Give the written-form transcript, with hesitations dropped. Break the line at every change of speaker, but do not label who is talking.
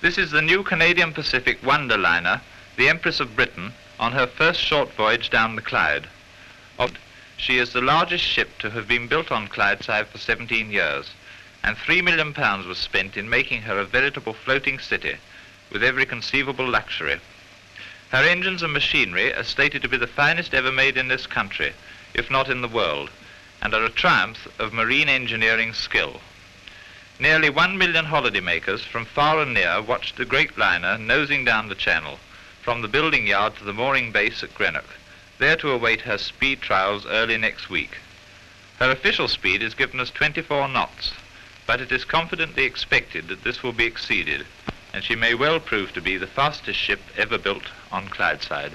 This is the new Canadian Pacific wonder liner, the Empress of Britain, on her first short voyage down the Clyde. She is the largest ship to have been built on Clydeside for 17 years, and £3 million was spent in making her a veritable floating city, with every conceivable luxury. Her engines and machinery are stated to be the finest ever made in this country, if not in the world, and are a triumph of marine engineering skill. Nearly 1 million holidaymakers from far and near watched the great liner nosing down the channel, from the building yard to the mooring base at Greenock, there to await her speed trials early next week. Her official speed is given as 24 knots, but it is confidently expected that this will be exceeded, and she may well prove to be the fastest ship ever built on Clydeside.